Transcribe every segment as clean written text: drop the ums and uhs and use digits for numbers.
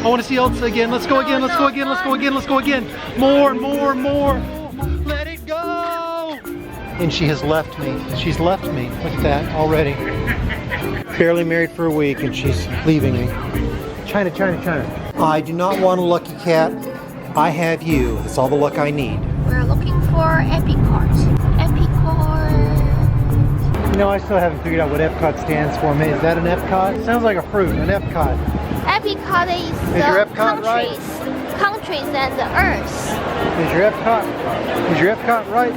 I want to see Elsa again. Let's go again. Let's go again. Let's go again. Let's go again. More, more, more. Let it go. And she has left me. She's left me. Look at that already. Barely married for a week and she's leaving me. China, China, China. I do not want a lucky cat. I have you. That's all the luck I need. We're looking for Epicot. Epicot. You know, I still haven't figured out what Epcot stands for. Is that an Epcot? It sounds like a fruit, an Epcot. Epicot is your the Epcot countries and the earth. Is your Epcot right?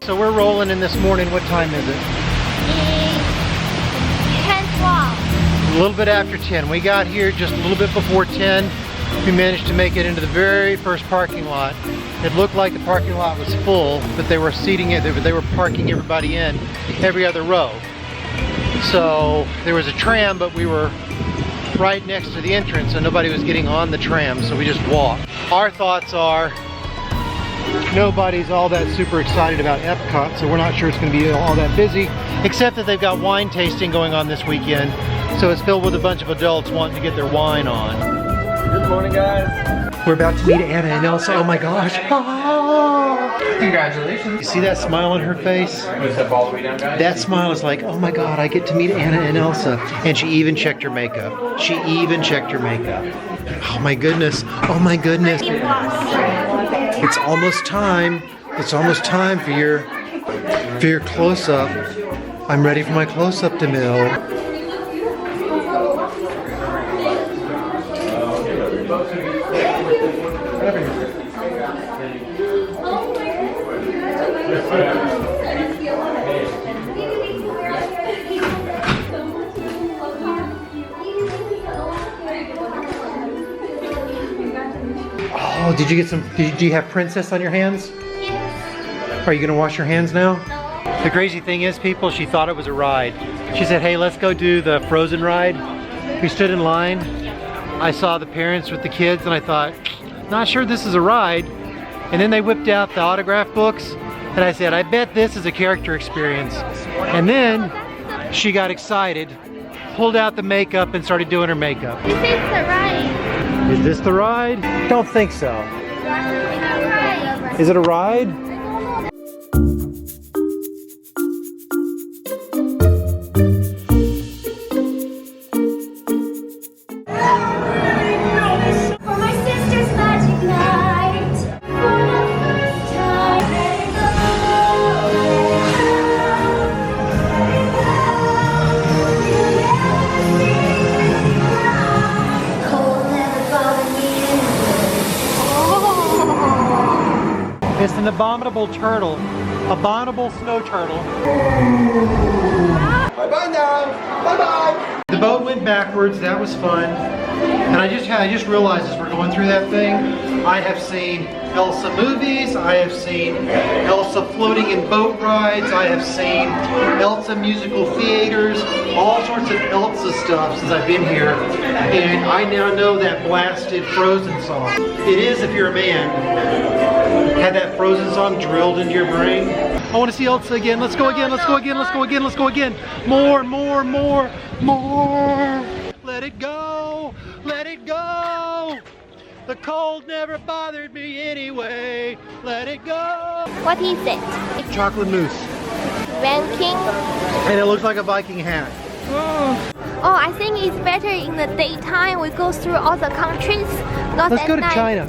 So we're rolling in this morning. What time is it? It's 10:12. A little bit after 10. We got here just a little bit before 10. We managed to make it into the very first parking lot. It looked like the parking lot was full, but they were seating it. They were parking everybody in every other row. So there was a tram, but we were right next to the entrance, so nobody was getting on the tram, so we just walked. Our thoughts are nobody's all that super excited about Epcot, so we're not sure it's going to be all that busy, except that they've got wine tasting going on this weekend, so it's filled with a bunch of adults wanting to get their wine on. Good morning, guys. We're about to meet Anna and Elsa. Oh my gosh. Oh. Congratulations. You see that smile on her face? Want to step all the way down, guys? That smile is like, oh my god, I get to meet Anna and Elsa. And she even checked her makeup. She even checked her makeup. Oh my goodness. Oh my goodness. It's almost time. It's almost time for your close-up. I'm ready for my close-up, DeMille. Oh, did you get some, do you have princess on your hands? Yes. Are you gonna wash your hands now? No. The crazy thing is, people, she thought it was a ride. She said, hey, let's go do the Frozen ride. We stood in line. I saw the parents with the kids and I thought, not sure this is a ride. And then they whipped out the autograph books and I said, I bet this is a character experience. And then she got excited, pulled out the makeup and started doing her makeup. This is the ride. Is this the ride? Don't think so. Is it a ride? It's an abominable turtle. Abominable snow turtle. Bye-bye now. Bye-bye. The boat went backwards. That was fun. And I just realized as we're going through that thing, I have seen Elsa movies. I have seen Elsa floating in boat rides. I have seen Elsa musical theaters. All sorts of Elsa stuff since I've been here. And I now know that blasted Frozen song. It is if you're a man. Had that Frozen song drilled into your brain. I want to see Elsa again. Let's go again. Let's go again. Let's go again. Let's go again. More, more, more, more. Let it go. Let it go. The cold never bothered me anyway. Let it go. What is it? Chocolate mousse. Ranking. And it looks like a Viking hat. Oh, I think it's better in the daytime. We go through all the countries. Not Let's at go to night. China.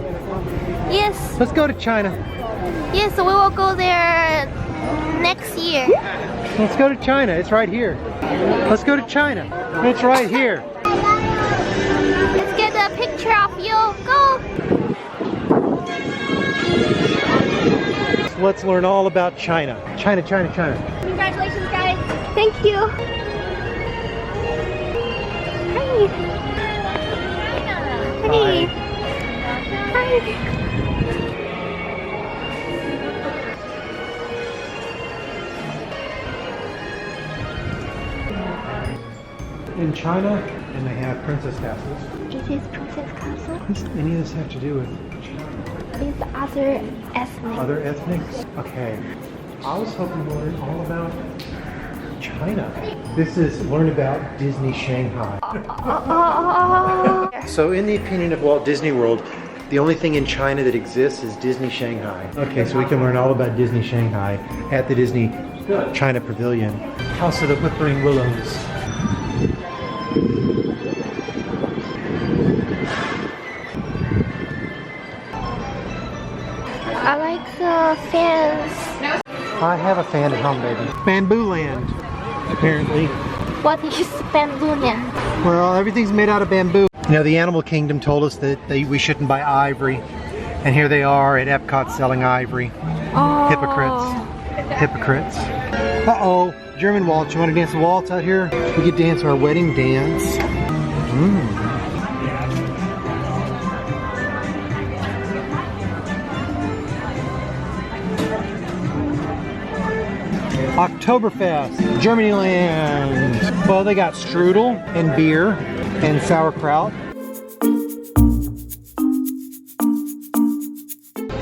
Yes. Let's go to China. Yes, we will go there next year. Let's go to China. It's right here. Let's go to China. It's right here. Let's get a picture of you. Go. Let's learn all about China. China, China, China. Congratulations, guys. Thank you. Hi. Hi. Hi. In China, and they have princess castles. This is Princess Castle. What does any of this have to do with These other ethnic. other ethnics? Okay. I was hoping to learn all about China. This is Learn About Disney Shanghai. So in the opinion of Walt Disney World, the only thing in China that exists is Disney Shanghai. Okay, so we can learn all about Disney Shanghai at the Disney China Pavilion. House of the Whispering Willows. I like the fans. I have a fan at home, baby. Bamboo Land, apparently. What is bamboo land? Well, everything's made out of bamboo. You know, the Animal Kingdom told us that we shouldn't buy ivory. And here they are at Epcot selling ivory. Oh. Hypocrites. Hypocrites. Uh-oh, German waltz. You want to dance a waltz out here? We could dance our wedding dance. Oktoberfest, Germany land. Well, they got strudel and beer and sauerkraut.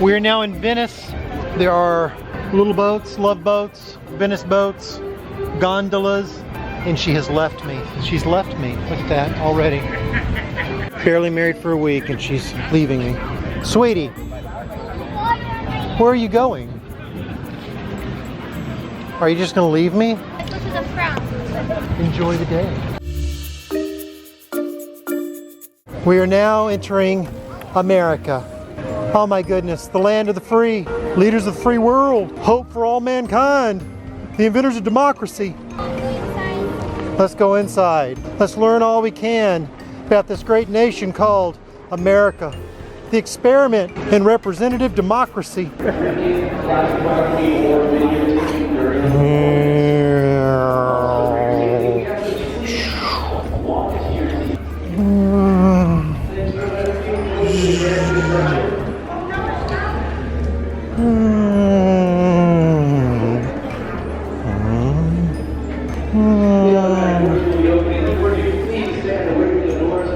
We are now in Venice. There are little boats, love boats, Venice boats, gondolas, and she has left me. She's left me. Look at that already. Barely married for a week and she's leaving me. Sweetie, where are you going? Are you just going to leave me? Let's go to the front. Enjoy the day. We are now entering America. Oh my goodness, the land of the free, leaders of the free world, hope for all mankind, the inventors of democracy. Let's go inside. Let's learn all we can about this great nation called America, the experiment in representative democracy.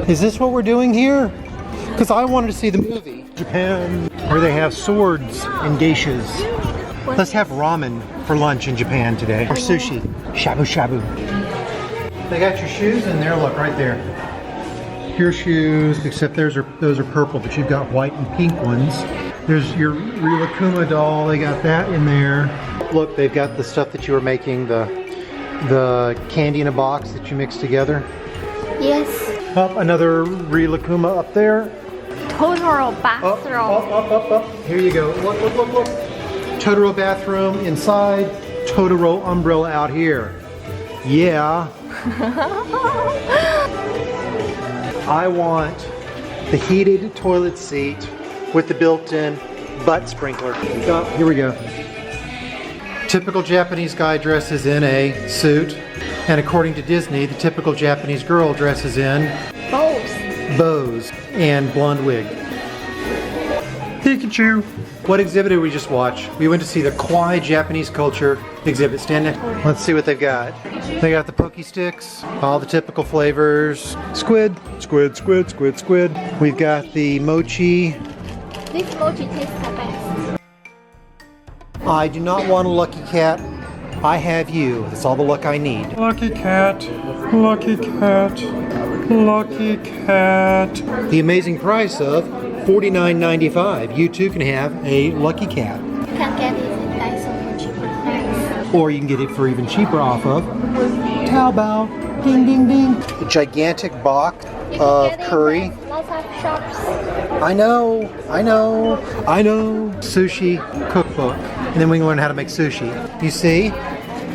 Is this what we're doing here? Because I wanted to see the movie. Japan, where they have swords and geishas. Let's have ramen for lunch in Japan today. Or sushi. Shabu shabu. They got your shoes in there, look, right there. Your shoes, except those are purple, but you've got white and pink ones. There's your Rilakuma doll, they got that in there. Look, they've got the stuff that you were making, the candy in a box that you mixed together. Yes. Up, another Rilakuma up there. Totoro bathroom. Up. Here you go. Look. Totoro bathroom inside. Totoro umbrella out here. Yeah. I want the heated toilet seat with the built-in butt sprinkler. Oh, here we go. Typical Japanese guy dresses in a suit. And according to Disney, the typical Japanese girl dresses in bows and blonde wig. Pikachu. What exhibit did we just watch? We went to see the Kawaii Japanese culture exhibit. Stand next. Let's see what they've got. They got the Poke Sticks, all the typical flavors. Squid. We've got the mochi. This mochi tastes the best. I do not want a lucky cat. I have you. That's all the luck I need. Lucky cat. Lucky cat. Lucky cat. The amazing price of $49.95. You too can have a lucky cat. You can get it in Daiso for cheaper price. Or you can get it for even cheaper off of Taobao. Ding ding ding. A gigantic box of curry. Lots of shops. I know. Sushi cookbook. And then we can learn how to make sushi. You see?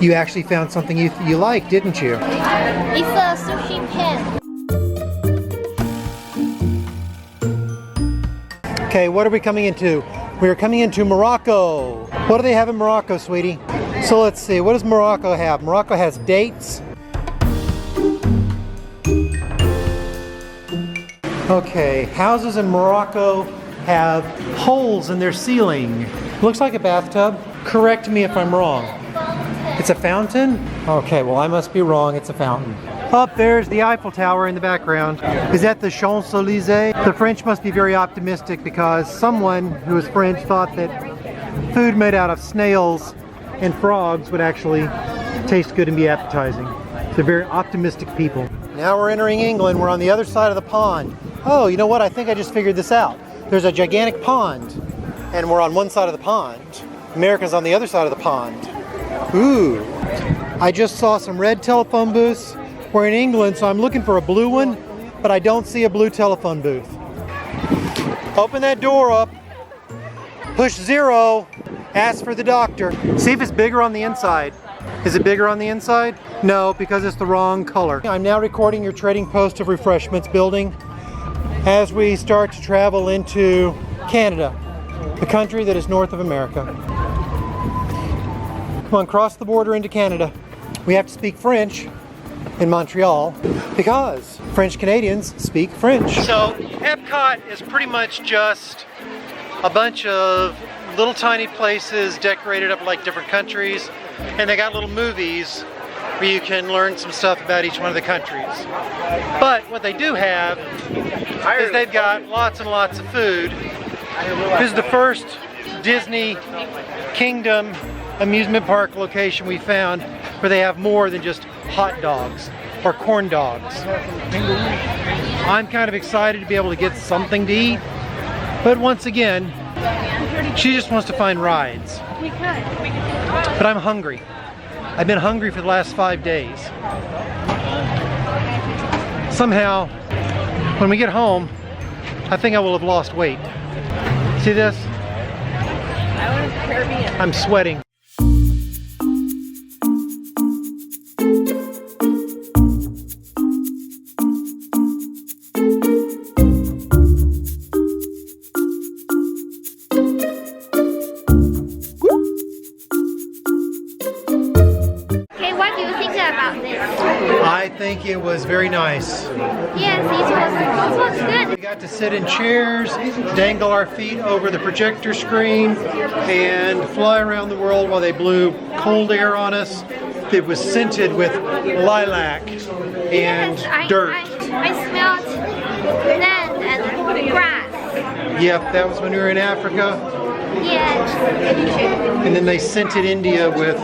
You actually found something you liked, didn't you? It's a sushi pan. Okay, what are we coming into? We are coming into Morocco. What do they have in Morocco, sweetie? So let's see, what does Morocco have? Morocco has dates. Okay, houses in Morocco have holes in their ceiling. Looks like a bathtub. Correct me if I'm wrong. It's a fountain? Okay, well I must be wrong, it's a fountain. Up there's the Eiffel Tower in the background. Is that the Champs-Élysées? The French must be very optimistic because someone who is French thought that food made out of snails and frogs would actually taste good and be appetizing. They're very optimistic people. Now we're entering England. We're on the other side of the pond. Oh, you know what? I think I just figured this out. There's a gigantic pond, and we're on one side of the pond. America's on the other side of the pond. Ooh. I just saw some red telephone booths. We're in England, so I'm looking for a blue one, but I don't see a blue telephone booth. Open that door up. Push 0. Ask for the doctor. See if it's bigger on the inside. Is it bigger on the inside? No, because it's the wrong color. I'm now recording your Trading Post of Refreshments building as we start to travel into Canada, the country that is north of America. Come on, cross the border into Canada. We have to speak French in Montreal because French Canadians speak French. So Epcot is pretty much just a bunch of little tiny places decorated up like different countries, and they got little movies where you can learn some stuff about each one of the countries. But what they do have is they've got lots and lots of food. This is the first Disney Kingdom amusement park location we found where they have more than just hot dogs or corn dogs. I'm kind of excited to be able to get something to eat, but once again, she just wants to find rides. But I'm hungry. I've been hungry for the last 5 days. Somehow, when we get home, I think I will have lost weight. See this? I'm sweating. I think it was very nice. Yes, it was good. We got to sit in chairs, dangle our feet over the projector screen, and fly around the world while they blew cold air on us. It was scented with lilac and dirt. I smelled land and grass. Yep, that was when we were in Africa. Yes. And then they scented India with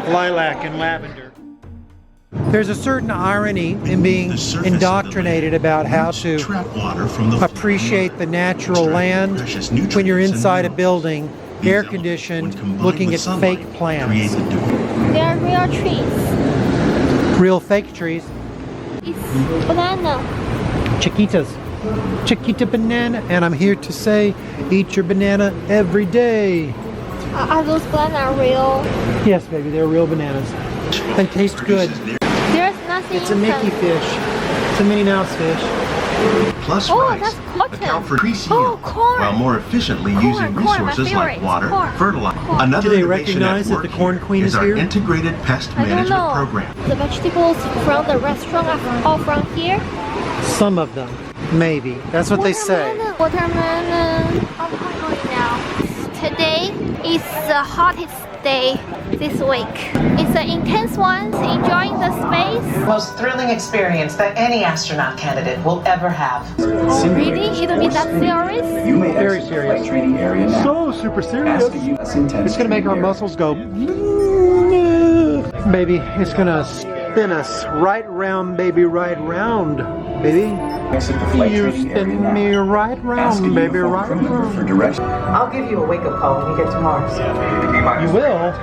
lilac and lavender. There's a certain irony in being indoctrinated about how to appreciate the natural land when you're inside a building, air-conditioned, looking at fake plants. They're real trees. Real fake trees. It's banana. Chiquitas. Chiquita banana. And I'm here to say, eat your banana every day. Are those bananas real? Yes, baby, they're real bananas. They taste good. There's nothing. It's a Mickey fish. It's a Minnie Mouse fish. Plus that's rice cotton. account for increased Oh, yield corn. while more efficiently Corn, using corn, my resources like favorite. water, Corn. fertilizer. Corn. Another Do they innovation recognize at that work the Corn Queen is our here? integrated pest I don't management know. program. The vegetables from the restaurant are all from here. Some of them, maybe. That's what they say. Watermelon. I'm hungry now. Today is the hottest day this week. It's an intense one, enjoying the space. Most thrilling experience that any astronaut candidate will ever have. Oh, really? It'll be that serious? Very serious. So super serious. It's gonna make our muscles go. Baby, it's gonna spin us right round, baby, right round, baby. You spin me right round, baby, right round. I'll give you a wake-up call when you get to Mars. You will?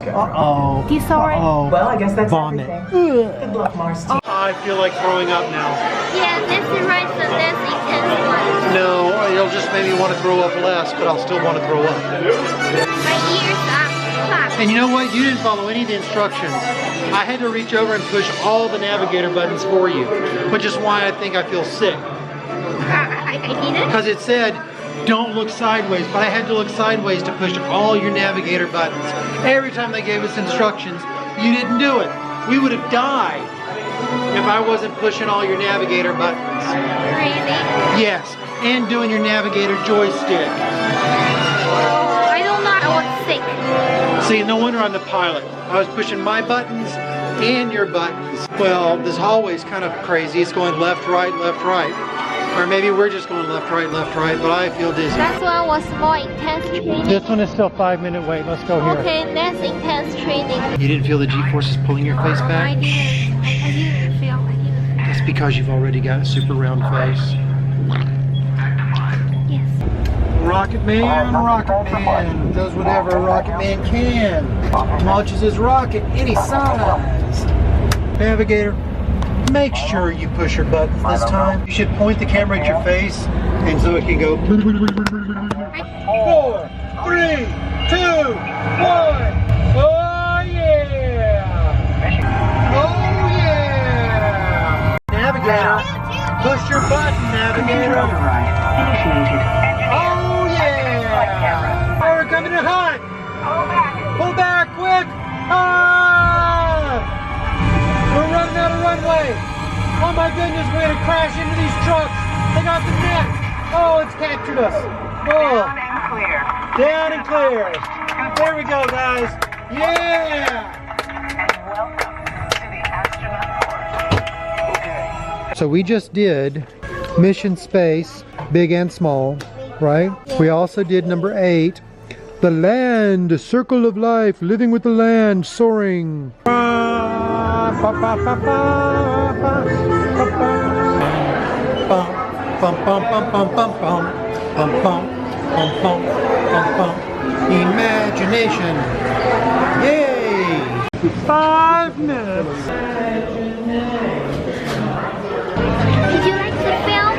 Uh-oh. Sorry. Uh-oh. Well, I guess that's Vomit. everything. Good luck, Mars. I feel like throwing up now. Yeah, this is right, the less intense one. No, it'll just make me want to throw up less, but I'll still want to throw up. My ears are plugged. And you know what? You didn't follow any of the instructions. I had to reach over and push all the navigator buttons for you, which is why I think I feel sick. I didn't? Because it said, don't look sideways, but I had to look sideways to push all your navigator buttons. Every time they gave us instructions, you didn't do it. We would have died if I wasn't pushing all your navigator buttons. Really? Yes, and doing your navigator joystick. Oh, I don't know. I was sick. See, no wonder I'm the pilot. I was pushing my buttons and your buttons. Well, this hallway's kind of crazy. It's going left, right, left, right. Or maybe we're just going left, right, but I feel dizzy. That one was more intense training. This one is still 5-minute wait. Let's go here. Okay, that's intense training. You didn't feel the G-forces pulling your face I back? didn't feel. That's because you've already got a super round face. Yes. Rocket Man does whatever a Rocket Man can. Launches his rocket any size. Navigator, make sure you push your buttons this time. You should point the camera at your face, and so it can go. 4, 3, 2, 1. Oh yeah! Oh yeah! Navigator, push your button, Navigator. Oh yeah! Oh, we're coming in hot! Pull back, quick! Ah! We're running out of runway! Oh my goodness, we're gonna crash into these trucks! They got the net! Oh, it's captured us! Oh! Down and clear! There we go, guys! Yeah! So we just did Mission Space, big and small, right? We also did number 8, the land, circle of life, living with the land, soaring. Imagination. Yay! 5 minutes. Did you like the film?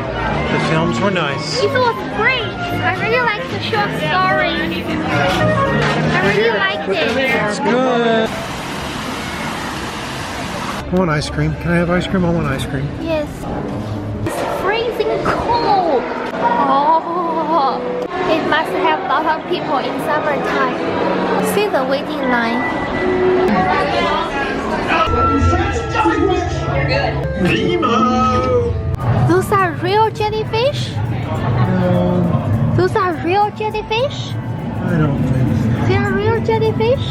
The films were nice. It was great. I really liked the short story. I really liked it. It's good. I want ice cream. Can I have ice cream? I want ice cream. Yes. It's freezing cold. Oh, it must have a lot of people in summertime. See the waiting line. Those are real jellyfish? No, Those are real jellyfish? I don't think so. They are real jellyfish?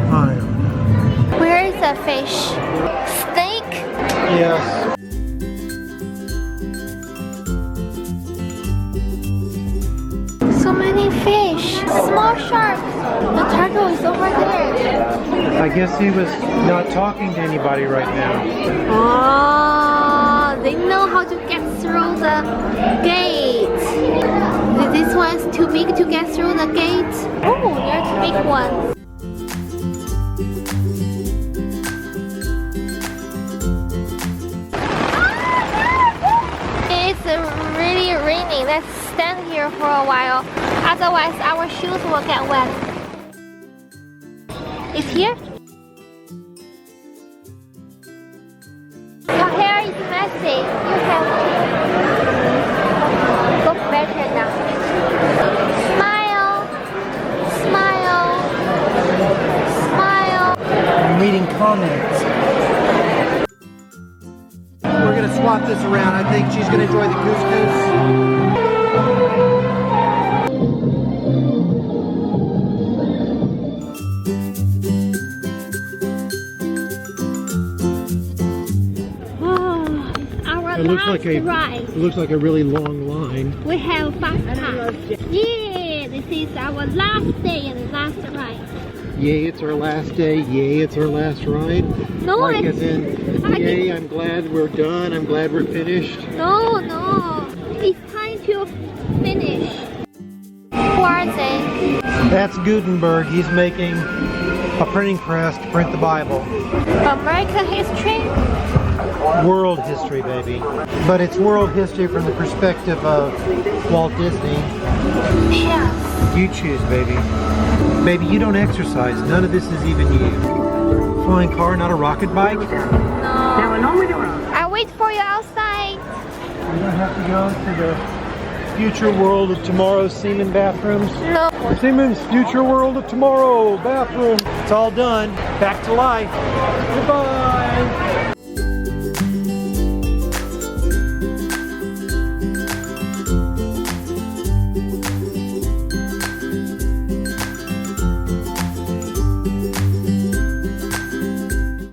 I don't know. Where is the fish? Snake? Yes. So many fish. Small shark. The turtle is over there. I guess he was not talking to anybody right now. Oh, they know how to get through the gate. This one's too big to get through the gate. Oh, there's a big one. It's really raining. Let's stand here for a while. Otherwise, our shoes will get wet. It's here? Your hair is messy. You have look better now. Smile. Smile. Smile. I'm reading comments. We're gonna swap this around. I think she's gonna enjoy the couscous. Our It looks last ride. It looks like a really long line. We have fast pass. Yeah, this is our last day and last ride. Yay, it's our last day. Yay, it's our last ride. No, Like it's as in, yay, I'm glad we're done. I'm glad we're finished. no. It's time to finish. Who are they? That's Gutenberg. He's making a printing press to print the Bible. American history? World history, baby. But it's world history from the perspective of Walt Disney. Yes. You choose, baby. Baby, you don't exercise. None of this is even you. Flying car, not a rocket bike? You No. I wait for you outside. don't have to go to the future world of tomorrow semen bathrooms. No. Siemens future world of tomorrow bathroom. It's all done. Back to life. Goodbye.